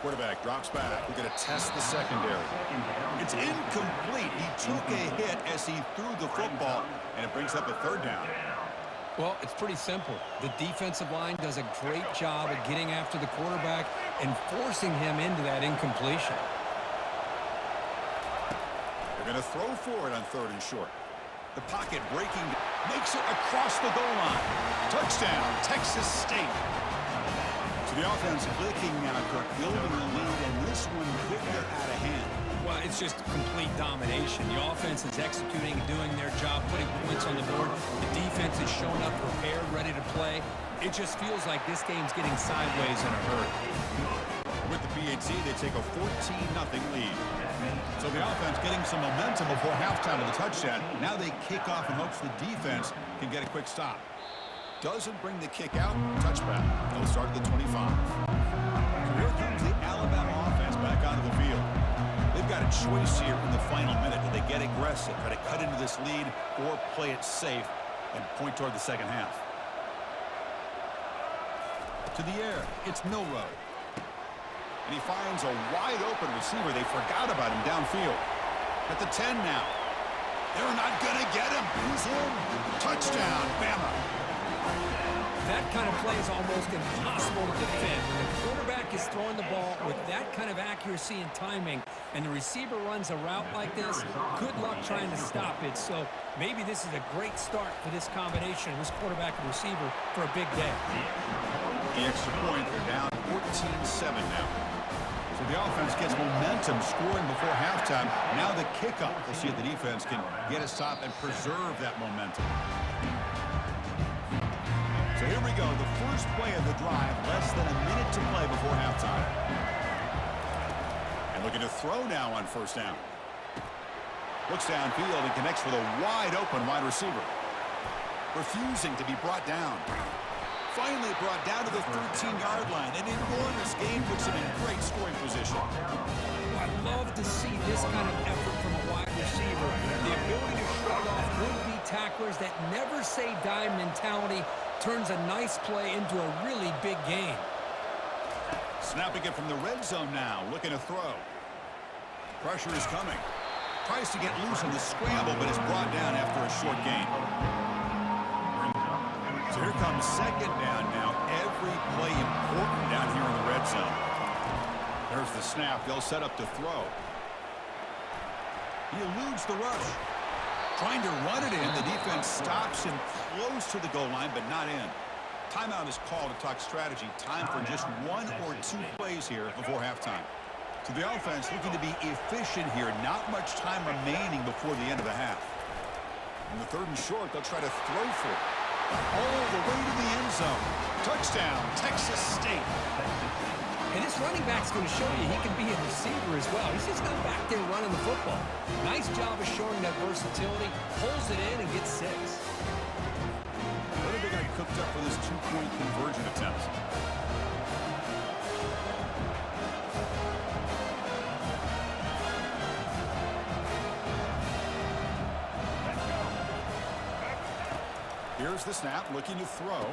Quarterback drops back. We're going to test the secondary. It's incomplete. He took a hit as he threw the football, and it brings up a third down. Well, it's pretty simple. The defensive line does a great job of getting after the quarterback and forcing him into that incompletion. They're going to throw for it on 3rd and short. The pocket breaking, makes it across the goal line. Touchdown, Texas State. So the offense clicking now, Kirk, building a lead, and this one could get out of hand. Well, it's just complete domination. The offense is executing, doing their job, putting points on the board. The defense is showing up prepared, ready to play. It just feels like this game's getting sideways in a hurry. With the PHC, they take a 14-0 lead. So the offense getting some momentum before halftime of the touchdown. Now they kick off in hopes the defense can get a quick stop. Doesn't bring the kick out. Touchback. They'll start at the 25. So here comes the Alabama offense back onto the field. They've got a choice here in the final minute. Do they get aggressive, try to cut into this lead, or play it safe and point toward the second half? To the air. It's Milroe. And he finds a wide-open receiver. They forgot about him downfield. At the 10 now. They're not going to get him. He's in. Touchdown, Bama. That kind of play is almost impossible to defend. When the quarterback is throwing the ball with that kind of accuracy and timing, and the receiver runs a route like this, good luck trying to stop it. So maybe this is a great start for this combination, this quarterback and receiver, for a big day. The extra point, they're down 14-7 now. So the offense gets momentum scoring before halftime. Now the kickoff. We'll see if the defense can get a stop and preserve that momentum. So here we go, the first play of the drive, less than a minute to play before halftime. And looking to throw now on 1st down. Looks downfield and connects with a wide-open wide receiver. Refusing to be brought down. Finally brought down to the 13-yard line. An enormous gain puts him in great scoring position. I love to see this kind of effort from a wide receiver. The ability to shrug off would-be tacklers, that never say die mentality, turns a nice play into a really big game. Snapping it from the red zone now, looking to throw. Pressure is coming. Tries to get loose in the scramble, but is brought down after a short gain. So here comes 2nd down now. Every play important down here in the red zone. There's the snap. They'll set up to throw. He eludes the rush. Trying to run it in. The defense stops him close to the goal line, but not in. Timeout is called to talk strategy. Time for just 1 or 2 plays here before halftime. So the offense looking to be efficient here. Not much time remaining before the end of the half. In the 3rd and short, they'll try to throw for it. All the way to the end zone. Touchdown, Texas State. And this running back's going to show you he can be a receiver as well. He's just not back there running the football. Nice job of showing that versatility. Pulls it in and gets 6. What have they got cooked up for this 2-point conversion attempt? Here's the snap, looking to throw.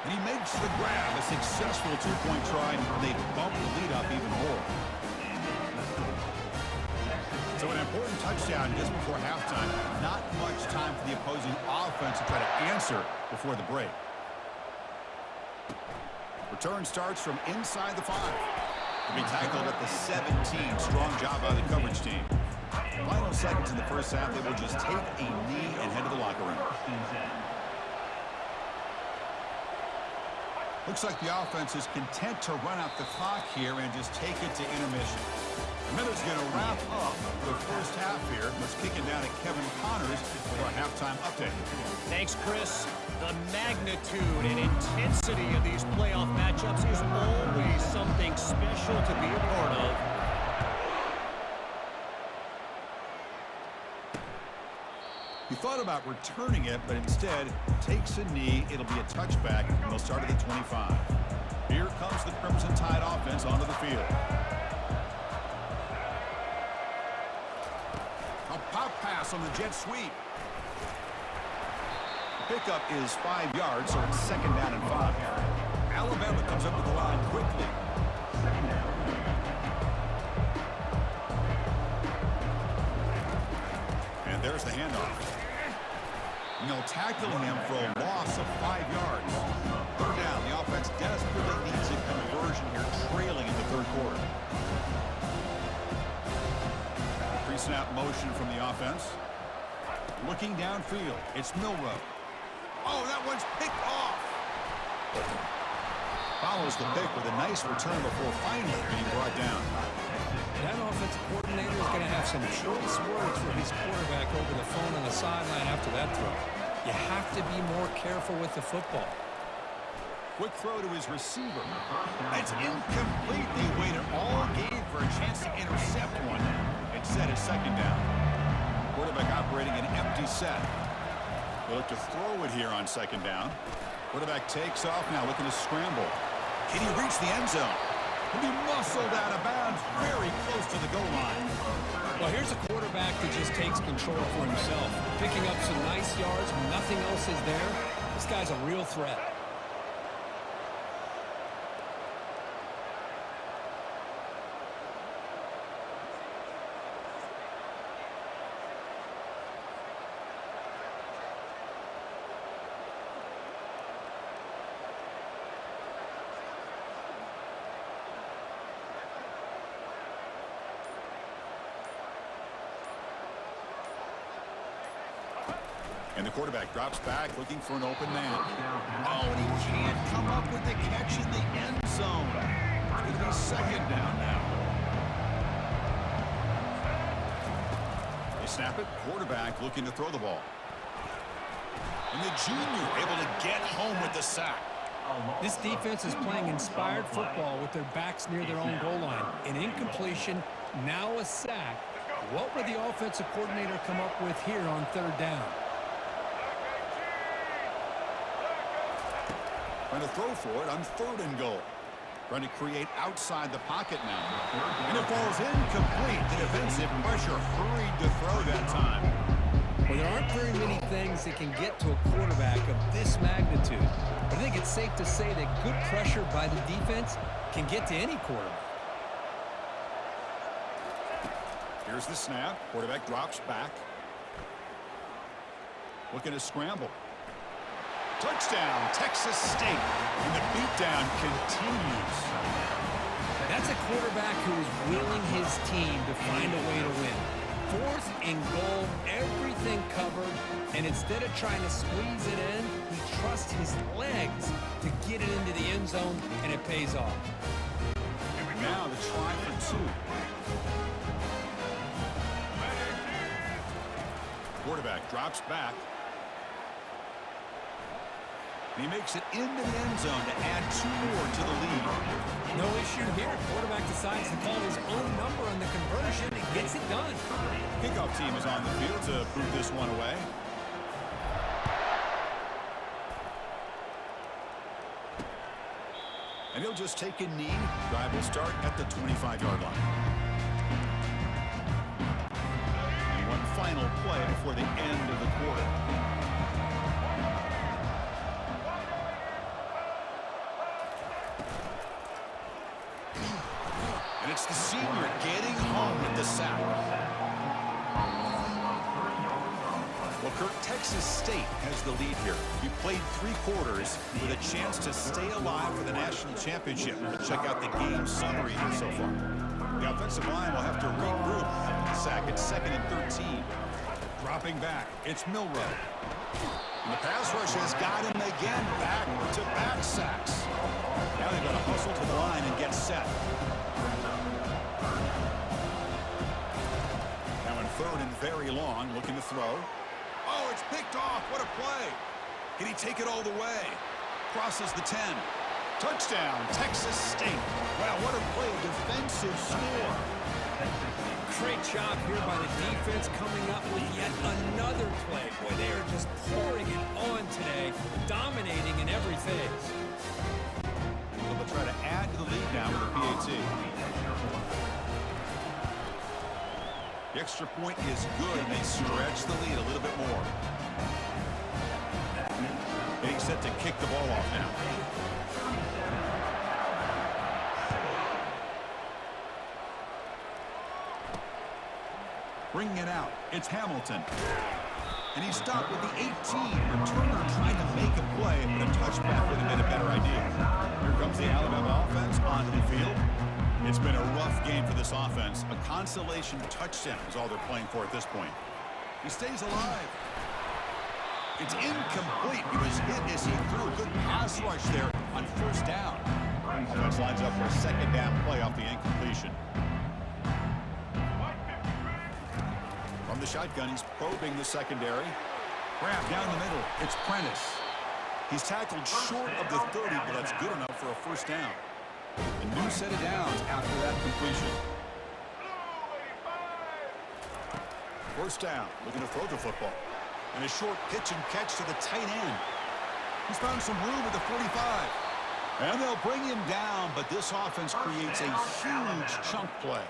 And he makes the grab. A successful 2-point try. They bump the lead up even more. So an important touchdown just before halftime. Not much time for the opposing offense to try to answer before the break. Return starts from inside the 5. To be tackled at the 17. Strong job by the coverage team. Final seconds in the first half, they will just take a knee and head to the locker room. Looks like the offense is content to run out the clock here and just take it to intermission. The minute's going to wrap up the first half here. Let's kick it down to Kevin Connors for our halftime update. Thanks, Chris. The magnitude and intensity of these playoff matchups is always something special to be a part of. He thought about returning it, but instead takes a knee. It'll be a touchback, and they'll start at the 25. Here comes the Crimson Tide offense onto the field. A pop pass on the jet sweep. Pickup is 5 yards, so it's 2nd down and 5. Alabama comes up with the line quickly. There's the handoff. And they'll tackle him for a loss of 5 yards. Third down. The offense desperately needs a conversion here, trailing in the third quarter. Pre-snap motion from the offense. Looking downfield. It's Milroe. Oh, that one's picked off. Follows the pick with a nice return before finally being brought down. That offensive coordinator is going to have some choice words for his quarterback over the phone on the sideline after that throw. You have to be more careful with the football. Quick throw to his receiver. It's incomplete. They waited all game for a chance to intercept one. Instead, it's second down. Quarterback operating an empty set. They look to throw it here on second down. Quarterback takes off now, looking to scramble. Can he reach the end zone? He'll be muscled out of bounds very close to the goal line. Well, here's a quarterback that just takes control for himself. Picking up some nice yards when nothing else is there. This guy's a real threat. And the quarterback drops back, looking for an open man. Oh, and he can't come up with the catch in the end zone. It's going to be second down now. They snap it. Quarterback looking to throw the ball. And the junior able to get home with the sack. This defense is playing inspired football with their backs near their own goal line. An incompletion, now a sack. What would the offensive coordinator come up with here on third down? Trying to throw for it on third and goal. Trying to create outside the pocket now. And it falls incomplete. The defensive pressure hurried to throw that time. Well, there aren't very many things that can get to a quarterback of this magnitude. But I think it's safe to say that good pressure by the defense can get to any quarterback. Here's the snap. Quarterback drops back. Looking to scramble. Touchdown, Texas State. And the beatdown continues. That's a quarterback who is willing his team to find a way to win. Fourth and goal, everything covered, and instead of trying to squeeze it in, he trusts his legs to get it into the end zone, and it pays off. Now the try for two. Quarterback drops back. And he makes it into the end zone to add 2 more to the lead. No issue here. Quarterback decides to call his own number on the conversion and gets it done. Kickoff team is on the field to boot this one away. And he'll just take a knee. Drive will start at the 25-yard line. And one final play before the end of the quarter. And it's the senior getting home with the sack. Well, Kirk, Texas State has the lead here. We played 3 quarters with a chance to stay alive for the national championship. Let's check out the game summary here so far. The offensive line will have to regroup. Sack at 2nd and 13. Dropping back, it's Milroe. And the pass rush has got him again. Back-to-back sacks. Now they've got to hustle to the line and get set. Now in 3rd and very long, looking to throw. Oh, it's picked off. What a play. Can he take it all the way? Crosses the 10. Touchdown, Texas State. Wow, what a play. A defensive score. Great job here by the defense coming up with yet another play. Boy, they are just pouring it on today, dominating in every phase. So they'll try to add to the lead now with the PAT. The extra point is good, and they stretch the lead a little bit more. Getting set to kick the ball off now. Bringing it out. It's Hamilton. And he stopped with the 18. Returner trying to make a play, but a touchback would have been a better idea. Here comes the Alabama offense onto the field. It's been a rough game for this offense. A consolation touchdown is all they're playing for at this point. He stays alive. It's incomplete. He was hit as he threw a good pass rush there on first down. Offense lines up for a second down play off the incompletion. From the shotgun, he's probing the secondary. Grab down the middle. It's Prentice. He's tackled short of the 30, but that's good enough for a first down. A new set of downs after that completion. First down, looking to throw the football. And a short pitch and catch to the tight end. He's found some room at the 45. And they'll bring him down, but this offense creates a huge chunk play.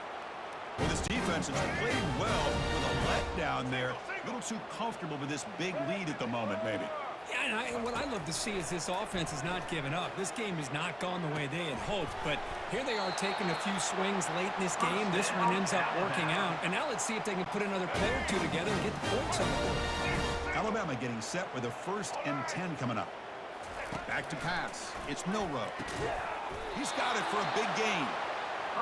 Well, this defense has played well with a letdown there. A little too comfortable with this big lead at the moment, maybe. Yeah, and what I love to see is this offense is not giving up. This game has not gone the way they had hoped, but here they are taking a few swings late in this game. This one ends up working out, and now let's see if they can put another play or two together and get the points on the board. Alabama getting set with a 1st and 10 coming up. Back to pass. It's Milroe. He's got it for a big gain.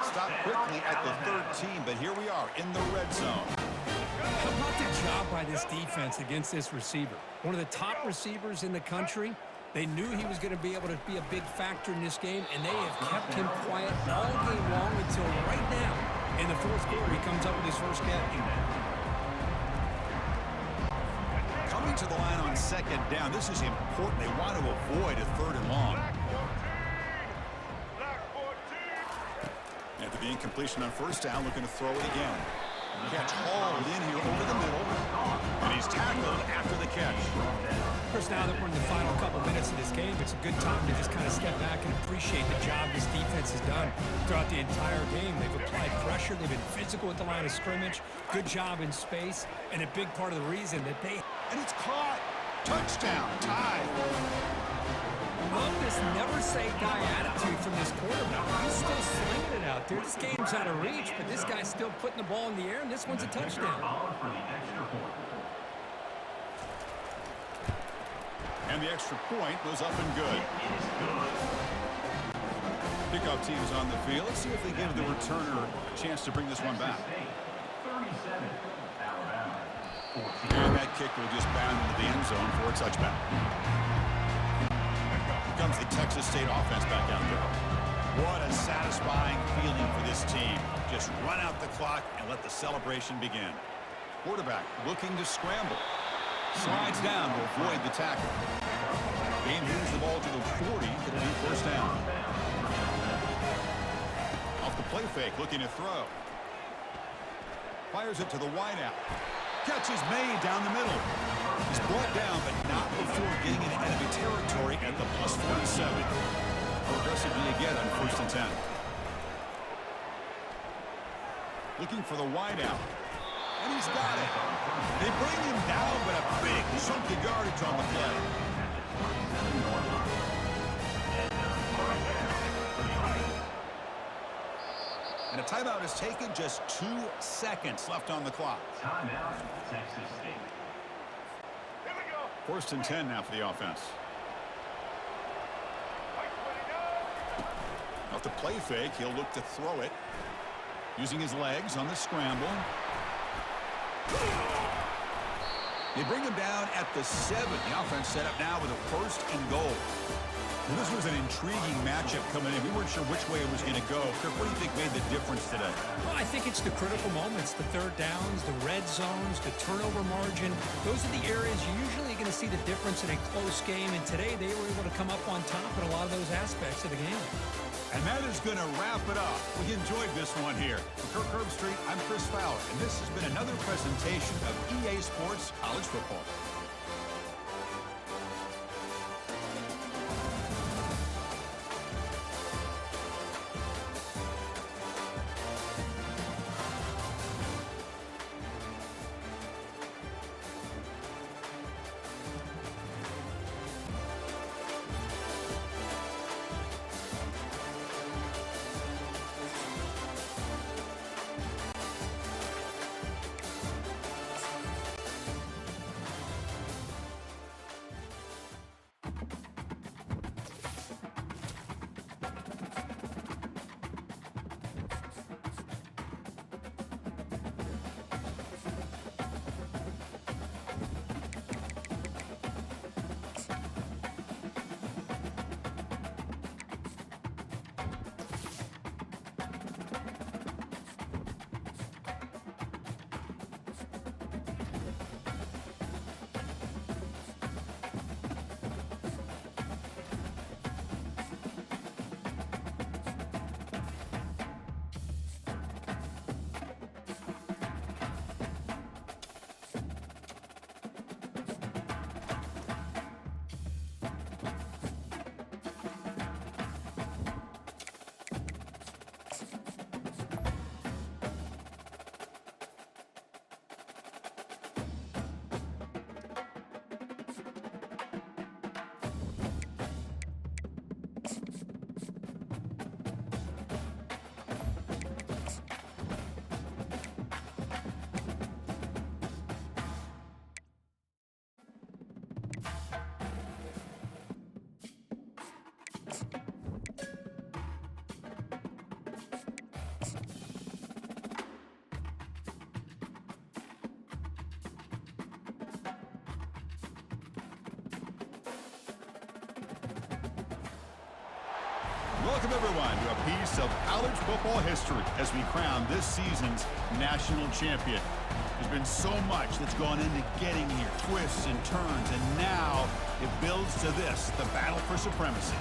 Stopped quickly at the 13, but here we are in the red zone. How about the job by this defense against this receiver? One of the top receivers in the country. They knew he was going to be able to be a big factor in this game, and they have kept him quiet all game long until right now. In the 4th quarter, he comes up with his first catch. Coming to the line on 2nd down. This is important. They want to avoid a 3rd and long. After the incompletion on 1st down, looking to throw it again. Catch hauled in here over the middle, and he's tackled after the catch. Of course, now that we're in the final couple minutes of this game, it's a good time to just kind of step back and appreciate the job this defense has done throughout the entire game. They've applied pressure. They've been physical at the line of scrimmage. Good job in space, and a big part of the reason that they... And it's caught. Touchdown. Tie. Love this never-say-die attitude from this quarterback. He's still slinging it out there. This game's out of reach, but this guy's still putting the ball in the air, and this one's a touchdown. And the extra point was up and good. Kickoff team is on the field. Let's see if they give the returner a chance to bring this one back. And that kick will just bound into the end zone for a touchback. Here comes the Texas State offense back out there. What a satisfying feeling for this team. Just run out the clock and let the celebration begin. Quarterback looking to scramble. Slides down to avoid the tackle. Game moves the ball to the 40. It'll be 1st down. Off the play fake, looking to throw. Fires it to the wideout. Catch is made down the middle. He's brought down, but not before getting into enemy territory at the plus 47. Progressively again on 1st and 10. Looking for the wideout. And he's got it. They bring him down, but a big chunk of yardage on the play. And a timeout is taken. Just 2 seconds left on the clock. Timeout, Texas State. Here we go. 1st and 10 now for the offense. Off the play fake, he'll look to throw it. Using his legs on the scramble. They bring him down at the 7. The offense set up now with a 1st and goal. Well, this was an intriguing matchup coming in. We weren't sure which way it was going to go. Kirk, what do you think made the difference today? Well, I think it's the critical moments, the 3rd downs, the red zones, the turnover margin. Those are the areas you're usually going to see the difference in a close game, and today they were able to come up on top in a lot of those aspects of the game. And that is going to wrap it up. We enjoyed this one here. For Kirk Herbstreit, I'm Chris Fowler, and this has been another presentation of EA Sports College Football. Welcome, everyone, to a piece of college football history as we crown this season's national champion. There's been so much that's gone into getting here, twists and turns, and now it builds to this, the battle for supremacy.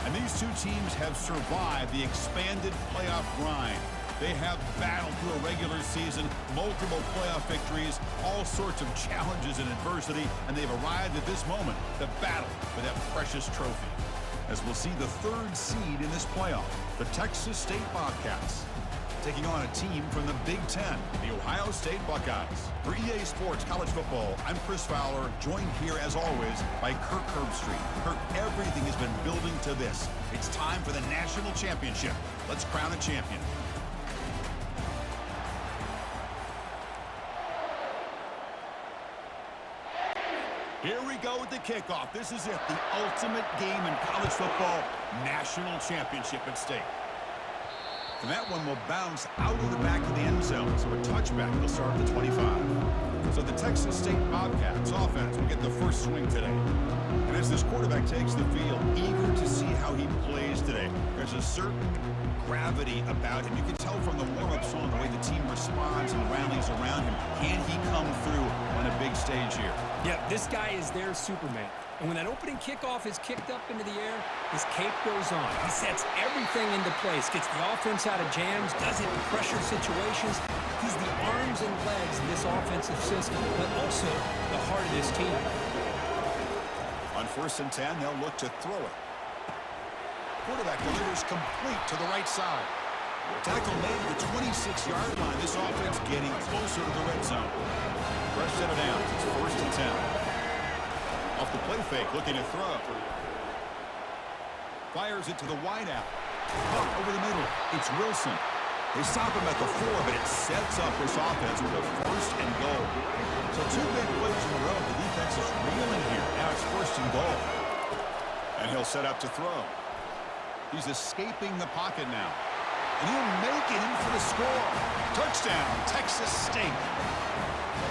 And these two teams have survived the expanded playoff grind. They have battled through a regular season, multiple playoff victories, all sorts of challenges and adversity, and they've arrived at this moment, the battle for that precious trophy. As we'll see the third seed in this playoff, the Texas State Bobcats, taking on a team from the Big Ten, the Ohio State Buckeyes. For EA Sports College Football, I'm Chris Fowler, joined here as always by Kirk Herbstreit. Kirk, everything has been building to this. It's time for the national championship. Let's crown a champion. Here we go with the kickoff. This is it, the ultimate game in college football, national championship at stake. And that one will bounce out of the back of the end zone, so a touchback will start at the 25. So the Texas State Bobcats offense will get the first swing today. And as this quarterback takes the field, eager to see how he plays today, there's a certain gravity about him. You can tell from the warm-up song the way the team responds and rallies around him. Can he come through on a big stage here? Yeah, this guy is their Superman. And when that opening kickoff is kicked up into the air, his cape goes on. He sets everything into place, gets the offense out of jams, does it in pressure situations. He's the arms and legs of this offensive system, but also the heart of this team. On 1st and 10, they'll look to throw it. Quarterback delivers complete to the right side. Tackle made at the 26-yard line. This offense getting closer to the red zone. Fresh set of downs. It's 1st and 10. Off the play fake, looking to throw. Fires it to the wideout. Caught over the middle. It's Wilson. They stop him at the 4, but it sets up this offense with a 1st and goal. So two big plays in a row. The defense is reeling here. Now it's 1st and goal. And he'll set up to throw. He's escaping the pocket now. And he'll make it in for the score. Touchdown, Texas State.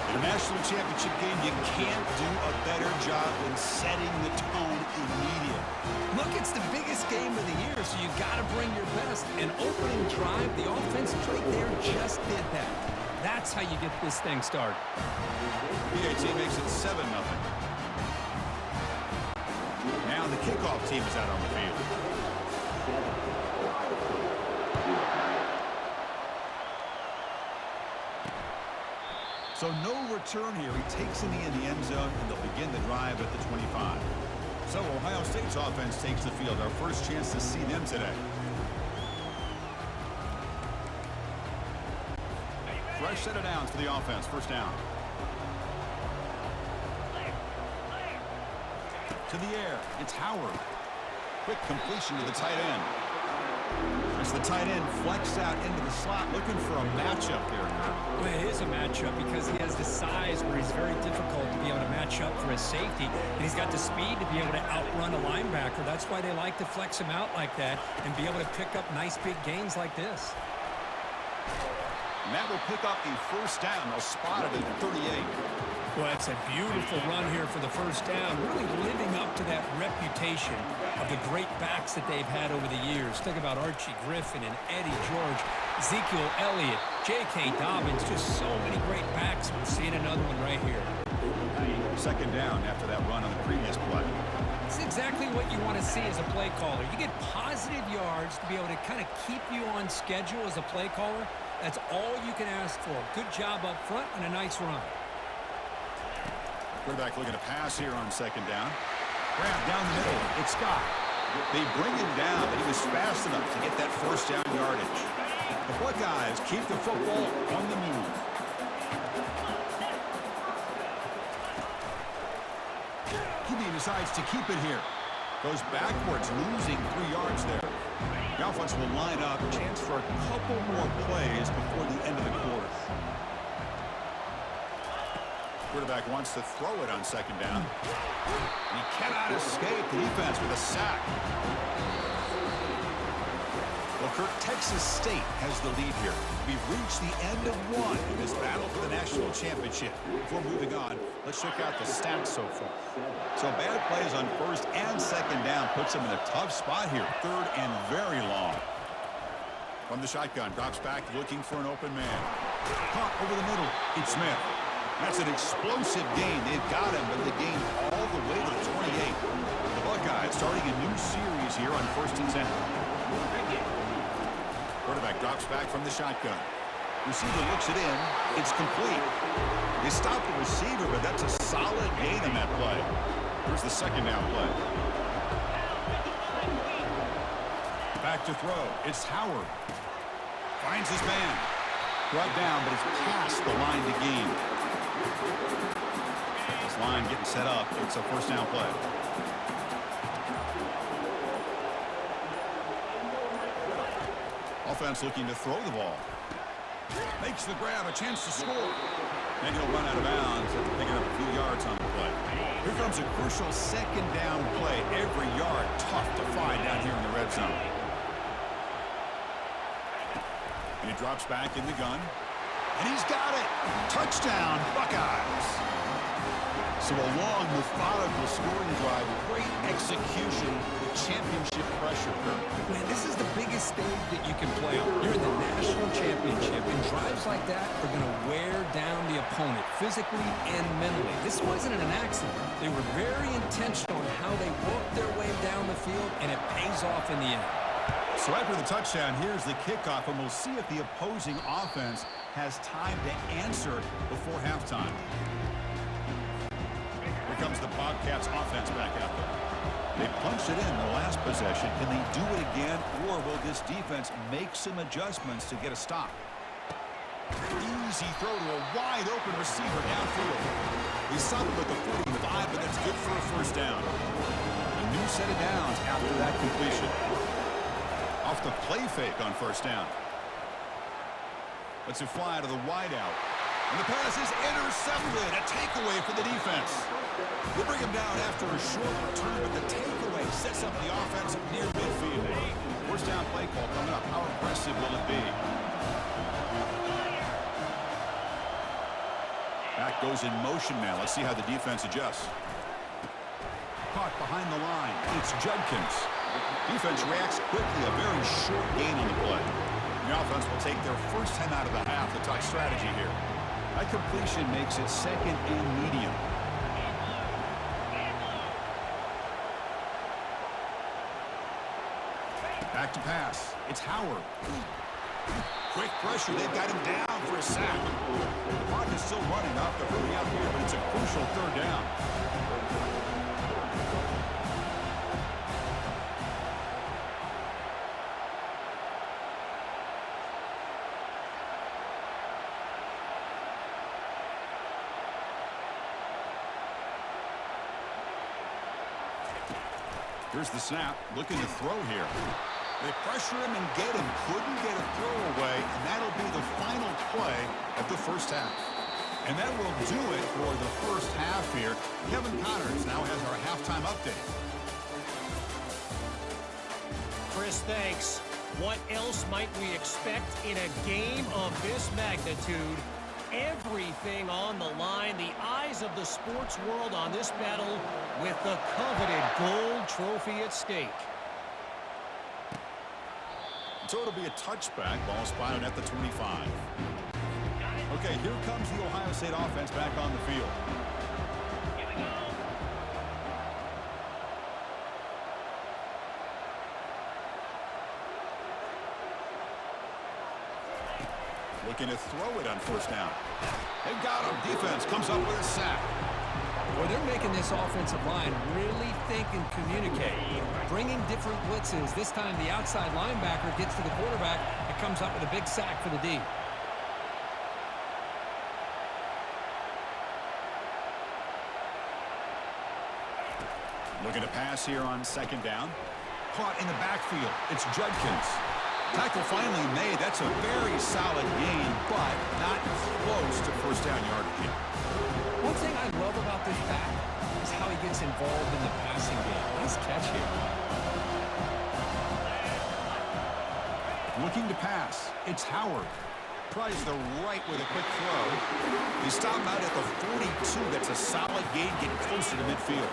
In a national championship game, you can't do a better job than setting the tone immediately. Look, it's the biggest game of the year, so you got to bring your best. An opening drive, the offense right there just did that. That's how you get this thing started. PAT makes it 7-0. Now the kickoff team is out on the field. So no return here. He takes in the end zone, and they'll begin the drive at the 25. So Ohio State's offense takes the field. Our first chance to see them today. Fresh set of downs for the offense. 1st down. To the air. It's Howard. Quick completion to the tight end. As the tight end flexed out into the slot, looking for a matchup there. Well, it is a matchup because he has the size where he's very difficult to be able to match up for his safety, and he's got the speed to be able to outrun a linebacker. That's why they like to flex him out like that and be able to pick up nice big gains like this. And that will pick up the 1st down. They'll spot it at 38. Well, it's a beautiful run here for the 1st down, really living up to that reputation of the great backs that they've had over the years. Think about Archie Griffin and Eddie George, Ezekiel Elliott, J.K. Dobbins, just so many great backs. We're seeing another one right here. 2nd down after that run on the previous play. It's exactly what you want to see as a play caller. You get positive yards to be able to kind of keep you on schedule as a play caller. That's all you can ask for. Good job up front and a nice run. Quarterback looking to pass here on 2nd down. Grab down the middle. It's Scott. They bring him down, but he was fast enough to get that 1st down yardage. The Buckeyes keep the football on the move. QB decides to keep it here. Goes backwards, losing 3 yards there. The offense will line up. Chance for a couple more plays before the end of the quarter. Quarterback wants to throw it on 2nd down. He cannot escape the defense with a sack. Well, Kirk, Texas State has the lead here. We've reached the end of one in this battle for the national championship. Before moving on, let's check out the stats so far. So bad plays on first and second down puts them in a tough spot here. Third and very long. From the shotgun, drops back looking for an open man. Caught over the middle. It's Smith. That's an explosive gain. They've got him, but the gain all the way to the 28. The Buckeyes starting a new series here on 1st and 10. Quarterback drops back from the shotgun. Receiver looks it in. It's complete. They stopped the receiver, but that's a solid gain on that play. Here's the second down play. Back to throw. It's Howard. Finds his man. Brought down, but it's past the line to gain. This line getting set up. It's a first down play. Offense looking to throw the ball. Makes the grab, a chance to score. Then he'll run out of bounds after picking up a few yards on the play. Here comes a crucial second down play. Every yard tough to find down here in the red zone. And he drops back in the gun. And he's got it. Touchdown, Buckeyes. So a long, methodical scoring drive. Great execution with championship pressure. Man, this is the biggest stage that you can play on. You're in the national championship, and drives like that are going to wear down the opponent physically and mentally. This wasn't an accident. They were very intentional on how they worked their way down the field, and it pays off in the end. So after the touchdown, here's the kickoff, and we'll see if the opposing offense has time to answer before halftime. Here comes the Bobcats offense back out there. They punched it in the last possession. Can they do it again, or will this defense make some adjustments to get a stop? Easy throw to a wide-open receiver downfield. He stopped him at the 45, but that's good for a first down. A new set of downs after that completion. Off the play fake on first down. Lets it fly to the wideout. And the pass is intercepted. A takeaway for the defense. They bring him down after a short return, but the takeaway sets up the offense near midfield. First down play call coming up. How impressive will it be? Back goes in motion now. Let's see how the defense adjusts. Caught behind the line. It's Judkins. Defense reacts quickly. A very short gain on the play. The offense will take their first 10 out of the half. The tight strategy here. That completion makes it second and medium. Back to pass. It's Howard. Quick pressure. They've got him down for a sack. The clock is still running off the hurry out here, but it's a crucial third down. Here's the snap, looking to throw here. They pressure him and get him. Couldn't get a throw away, and that'll be the final play of the first half. And that will do it for the first half here. Kevin Connors now has our halftime update. Chris, thanks. What else might we expect in a game of this magnitude? Everything on the line, the eyes of the sports world on this battle with the coveted gold trophy at stake. So it'll be a touchback, ball spotted at the 25. Okay, here comes the Ohio State offense back on the field. Looking to throw it on first down. They've got him. Defense comes up with a sack. Well, they're making this offensive line really think and communicate. Bringing different blitzes. This time the outside linebacker gets to the quarterback and comes up with a big sack for the D. Looking to pass here on second down. Caught in the backfield. It's Judkins. Tackle finally made. That's a very solid gain, but not close to first down yardage yet. One thing I love about this back is how he gets involved in the passing game. Nice catch here. Looking to pass. It's Howard. Tries the right with a quick throw. They stop him out at the 42. That's a solid gain, getting closer to midfield.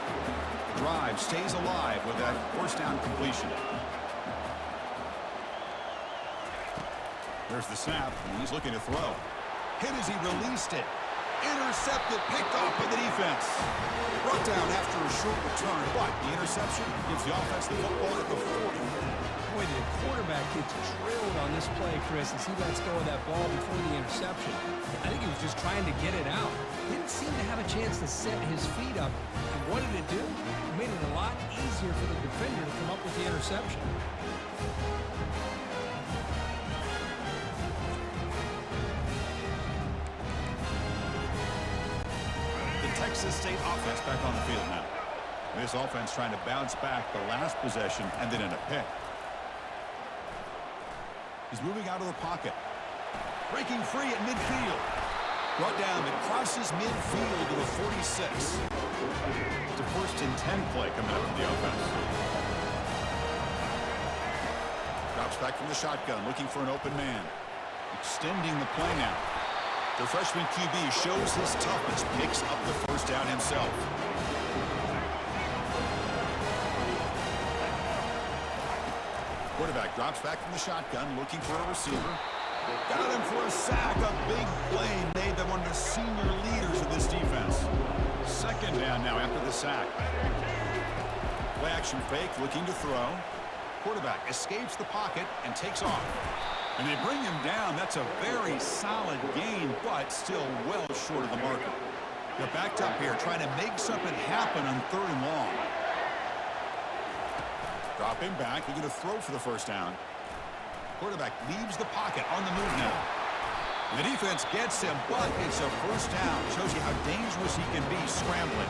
Drive stays alive with that first down completion. There's the snap, and he's looking to throw. Hit as he released it. Intercepted, picked off by the defense. Brought down after a short return, but the interception gives the offense the football at the 40. Boy, the quarterback gets drilled on this play, Chris, as he lets go of that ball before the interception. I think he was just trying to get it out. Didn't seem to have a chance to set his feet up. And what did it do? It made it a lot easier for the defender to come up with the interception. Texas State offense back on the field now. This offense trying to bounce back the last possession and then in a pick. He's moving out of the pocket. Breaking free at midfield. Brought down and crosses midfield to the 46. It's a 1st and 10 play coming up for the offense. Drops back from the shotgun, looking for an open man. Extending the play now. The freshman QB shows his toughness, picks up the first down himself. Quarterback drops back from the shotgun, looking for a receiver. Got him for a sack. A big play made them one of the senior leaders of this defense. 2nd down now after the sack. Play action fake, looking to throw. Quarterback escapes the pocket and takes off. And they bring him down. That's a very solid gain, but still well short of the marker. They're backed up here, trying to make something happen on 3rd and long. Drop him back. They're going to throw for the first down. Quarterback leaves the pocket on the move now. And the defense gets him, but it's a first down. Shows you how dangerous he can be scrambling.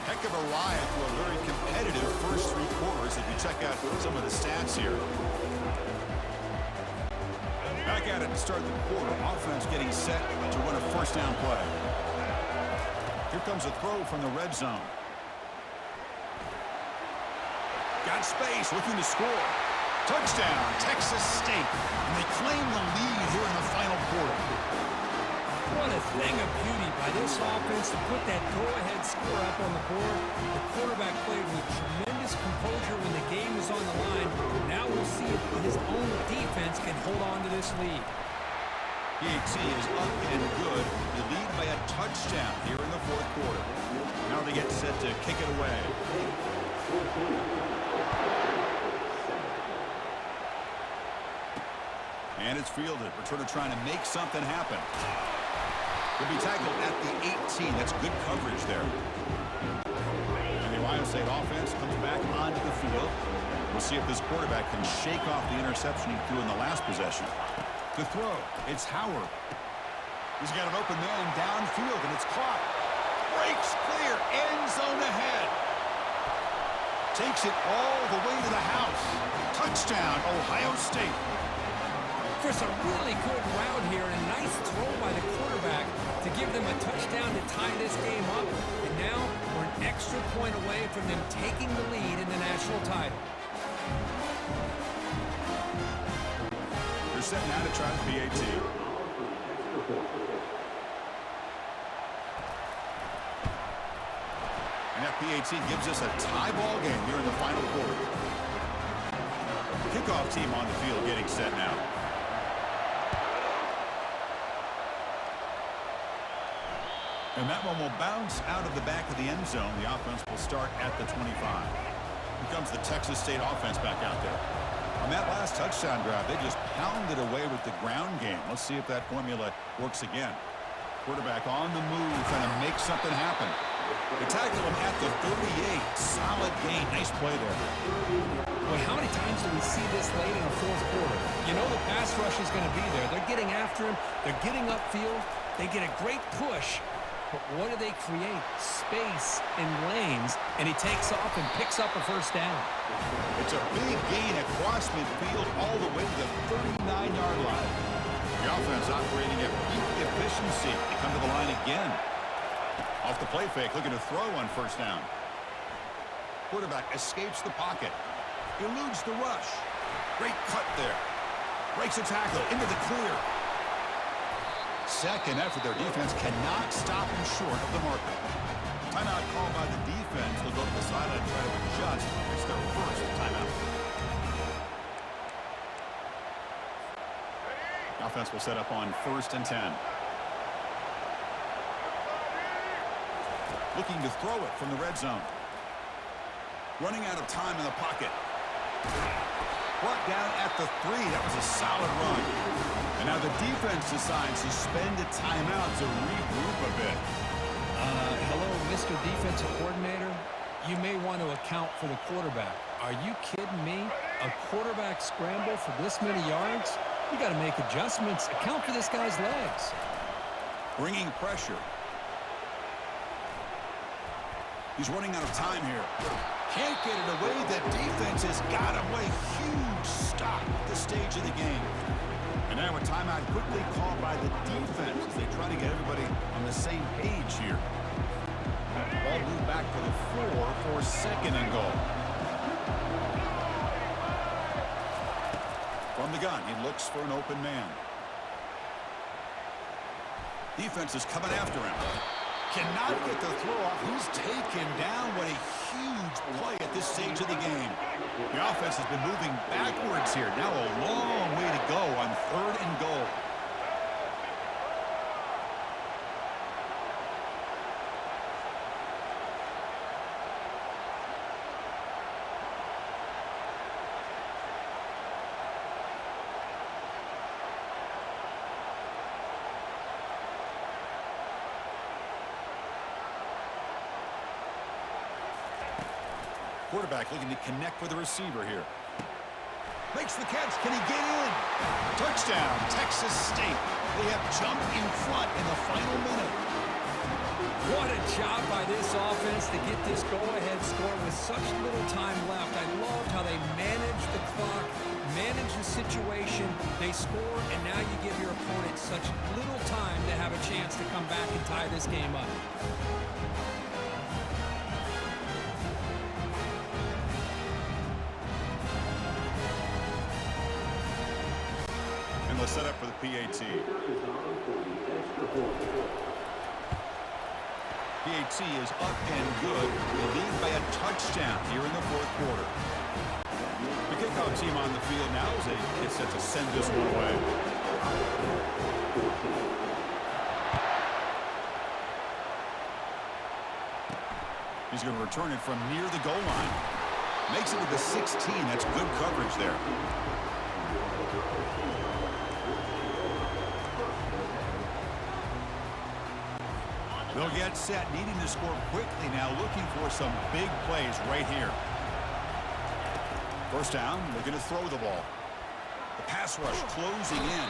Heck of a ride to a very competitive first 3 quarters if you check out some of the stats here. Back at it to start the quarter. Offense getting set to run a first down play. Here comes a throw from the red zone. Got space, looking to score. Touchdown, Texas State. And they claim the lead here in the final quarter. What a thing of beauty by this offense to put that go-ahead score up on the board. The quarterback played with tremendous composure when the game was on the line. Now we'll see if his own defense can hold on to this lead. PAT is up and good. They lead by a touchdown here in the 4th quarter. Now they get set to kick it away. And it's fielded. Returner trying to make something happen. Will be tackled at the 18. That's good coverage there. And the Ohio State offense comes back onto the field. We'll see if this quarterback can shake off the interception he threw in the last possession. The throw, it's Howard. He's got an open man downfield, and it's caught. Breaks clear, end zone ahead. Takes it all the way to the house. Touchdown, Ohio State. Chris, a really good route here and a nice throw by the quarterback to give them a touchdown to tie this game up. And now we're an extra point away from them taking the lead in the national title. They're setting out to try the PAT. And that PAT gives us a tie ball game here in the final quarter. Kickoff team on the field getting set now. And that one will bounce out of the back of the end zone. The offense will start at the 25. Here comes the Texas State offense back out there. On that last touchdown drive, they just pounded away with the ground game. Let's see if that formula works again. Quarterback on the move, trying to make something happen. They tackle him at the 38. Solid gain. Nice play there. Boy, how many times do we see this late in the 4th quarter? You know the pass rush is going to be there. They're getting after him. They're getting upfield. They get a great push. But what do they create? Space and lanes, and he takes off and picks up a first down. It's a big gain across midfield all the way to the 39-yard line. The offense operating at peak efficiency. They come to the line again. Off the play fake, looking to throw on first down. Quarterback escapes the pocket. Eludes the rush. Great cut there. Breaks a tackle into the clear. Second effort. Their defense cannot stop him short of the marker. Timeout called by the defense. They'll go to the sideline and try to adjust. It's their first timeout. Offense will set up on 1st and 10. Looking to throw it from the red zone. Running out of time in the pocket. Brought down at the 3. That was a solid run. And now the defense decides to spend a timeout to regroup a bit. Hello, Mr. Defensive Coordinator. You may want to account for the quarterback. Are you kidding me? A quarterback scramble for this many yards? You got to make adjustments. Account for this guy's legs. Bringing pressure. He's running out of time here. Can't get it away. The defense has got him away. Huge stop at this stage of the game. And now a timeout quickly called by the defense as they try to get everybody on the same page here. Ball moved back to the 4 for 2nd and goal. From the gun, he looks for an open man. Defense is coming after him. Cannot get the throw off. He's taken down. What a huge play at this stage of the game. The offense has been moving backwards here. Now a long way to go on 3rd and goal. Quarterback looking to connect with the receiver here. Makes the catch. Can he get in? Touchdown, Texas State. They have jumped in front in the final minute. What a job by this offense to get this go-ahead score with such little time left. I loved how they managed the clock, managed the situation. They score, and now you give your opponent such little time to have a chance to come back and tie this game up. And they'll set up for the PAT. PAT is up and good. They lead by a touchdown here in the 4th quarter. The kickoff team on the field now as they get set to send this one away. He's going to return it from near the goal line. Makes it to the 16. That's good coverage there. They'll get set, needing to score quickly now, looking for some big plays right here. First down, they're going to throw the ball. The pass rush closing in.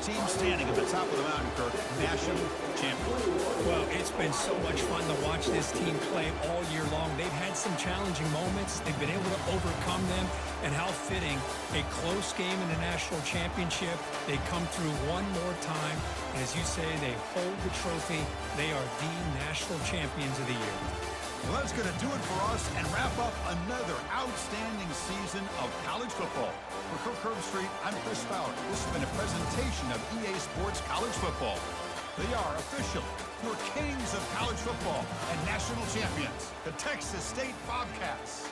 Team standing at the top of the mountain, Kirk, national champion. Well, it's been so much fun to watch this team play all year long. They've had some challenging moments. They've been able to overcome them. And how fitting, a close game in the national championship. They come through one more time. And as you say, they hold the trophy. They are the national champions of the year. Well, that's going to do it for us and wrap up another outstanding season of college football. For Kirk Herbstreit, I'm Chris Fowler. This has been a presentation of EA Sports College Football. They are officially your kings of college football and national champions, the Texas State Bobcats.